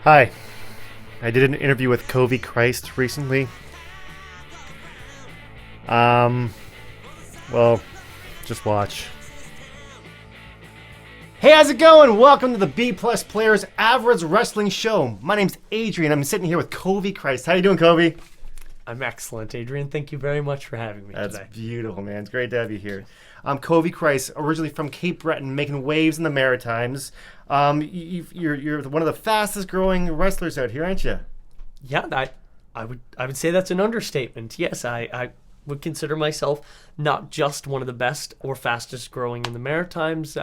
Hi. I did an interview with Covey Christ recently. Um, well, just watch. Hey, how's it going? Welcome to the B Plus Players Average Wrestling Show. My name's Adrian. I'm sitting here with Covey Christ. How you doing, Covey? I'm excellent, Adrian. Thank you very much for having me That's today. beautiful, man. It's great to have you here. Covey Christ, originally from Cape Breton, making waves in the Maritimes. You're one of the fastest growing wrestlers out here, aren't you? Yeah, I would say that's an understatement. Yes, I would consider myself not just one of the best or fastest growing in the Maritimes,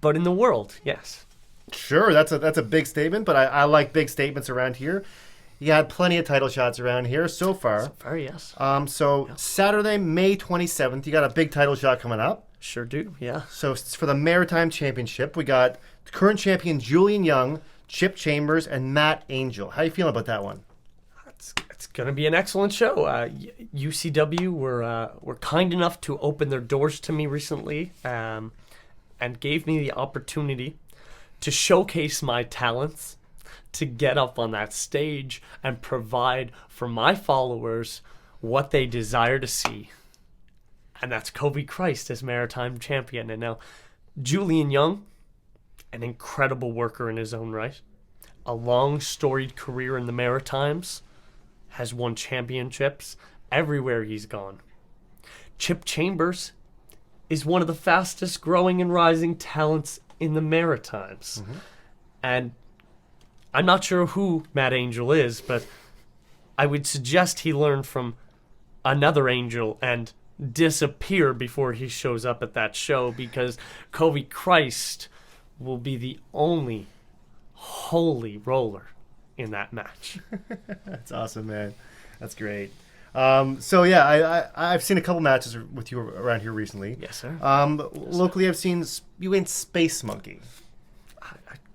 but in the world. Yes. Sure, that's a big statement, but I like big statements around here. You had plenty of title shots around here so far. So far, yes. Saturday, May 27th, you got a big title shot coming up. Sure do. Yeah. So it's for the Maritime Championship. We got current champion Julian Young, Chip Chambers, and Matt Angel. How you feeling about that one? It's going to be an excellent show. UCW were kind enough to open their doors to me recently, and gave me the opportunity to showcase my talents, to get up on that stage and provide for my followers what they desire to see. And that's Covey Christ as Maritime Champion. And now, Julian Young, an incredible worker in his own right, a long storied career in the Maritimes, has won championships everywhere he's gone. Chip Chambers is one of the fastest growing and rising talents in the Maritimes. Mm-hmm. And I'm not sure who Matt Angel is, but I would suggest he learn from another Angel and disappear before he shows up at that show, because Covey Christ will be the only holy roller in that match. That's awesome, man. That's great. I've seen a couple matches with you around here recently. Yes, sir. Locally, I've seen you in Space Monkey.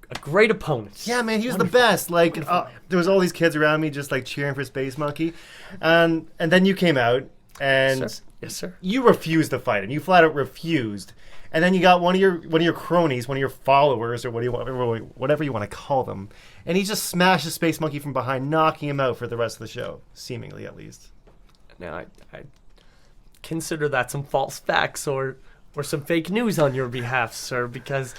A great opponent. Yeah, man, he was the best. Like, there was all these kids around me just like cheering for Space Monkey, and then you came out and yes, sir. You refused to fight him. You flat out refused, and then you got one of your cronies, one of your followers, or whatever you want to call them, and he just smashes Space Monkey from behind, knocking him out for the rest of the show, seemingly at least. Now, I consider that some false facts or some fake news on your behalf, sir, because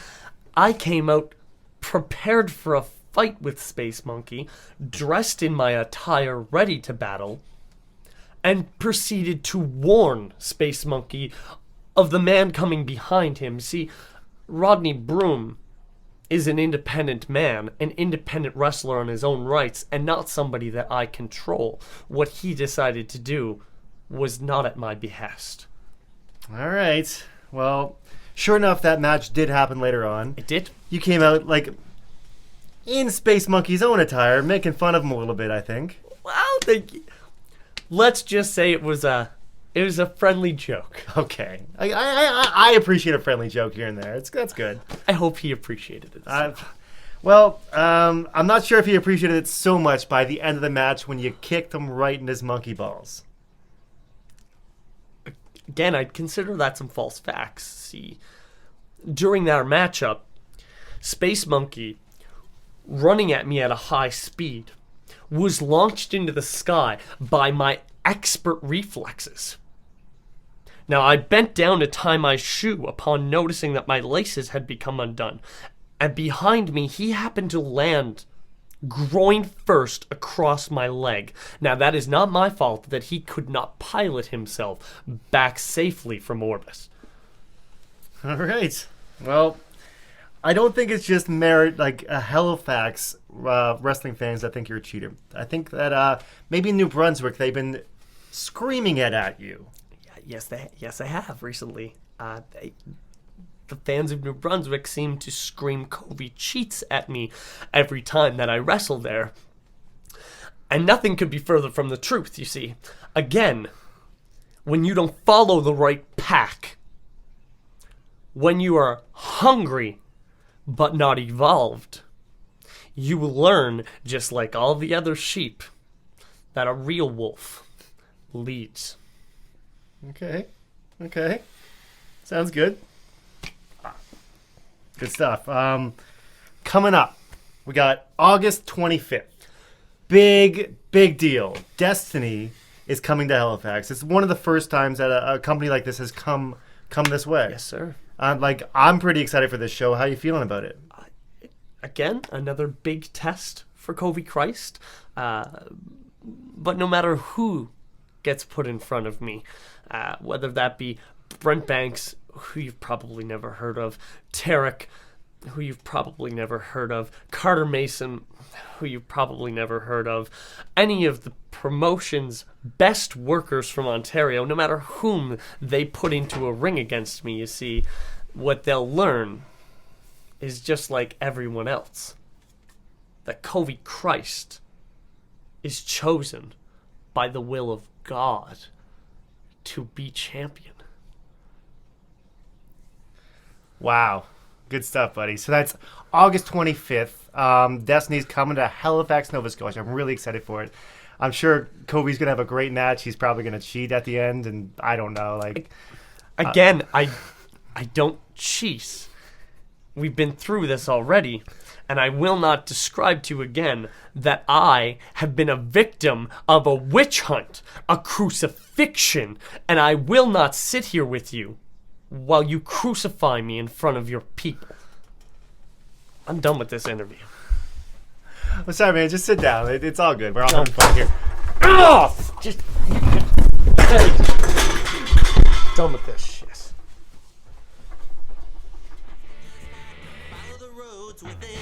I came out prepared for a fight with Space Monkey, dressed in my attire ready to battle, and proceeded to warn Space Monkey of the man coming behind him. See, Rodney Broom is an independent man, an independent wrestler on his own rights, and not somebody that I control. What he decided to do was not at my behest. All right. Well, sure enough, that match did happen later on. It did? You came out, like, in Space Monkey's own attire, making fun of him a little bit, I think. Well, let's just say it was a friendly joke. Okay. I appreciate a friendly joke here and there. That's good. I hope he appreciated it. I'm not sure if he appreciated it so much by the end of the match when you kicked him right in his monkey balls. Again, I'd consider that some false facts. See, during that matchup, Space Monkey, running at me at a high speed, was launched into the sky by my expert reflexes. Now, I bent down to tie my shoe upon noticing that my laces had become undone, and behind me he happened to land groin first across my leg. Now, that is not my fault that he could not pilot himself back safely from orbit. All right. Well, I don't think it's just Halifax wrestling fans that think you're a cheater. I think that maybe in New Brunswick they've been screaming it at you. Yes, they have recently. The fans of New Brunswick seem to scream Covey cheats at me every time that I wrestle there. And nothing could be further from the truth, you see. Again, when you don't follow the right pack, when you are hungry but not evolved, you will learn, just like all the other sheep, that a real wolf leads. Okay. Sounds good. Good stuff. Coming up, we got August 25th. Big deal. Destiny is coming to Halifax. It's one of the first times that a company like this has come this way. Yes, sir. I'm pretty excited for this show. How are you feeling about it? Again, another big test for Covey Christ. But no matter who gets put in front of me, whether that be Brent Banks, who you've probably never heard of, Tarek, who you've probably never heard of, Carter Mason, who you've probably never heard of, any of the promotion's best workers from Ontario, no matter whom they put into a ring against me, you see, what they'll learn is just like everyone else, that Covey Christ is chosen by the will of God to be champion. Wow. Good stuff, buddy. So that's August 25th. Destiny's coming to Halifax, Nova Scotia. I'm really excited for it. I'm sure Covey's going to have a great match. He's probably going to cheat at the end, and I don't know. Again, I don't cheat. We've been through this already, and I will not describe to you again that I have been a victim of a witch hunt, a crucifixion, and I will not sit here with you while you crucify me in front of your people. I'm done with this interview. I'm sorry, man. Just sit down. It's all good. We're all having fun here. Just done with this shit. Follow the roads within.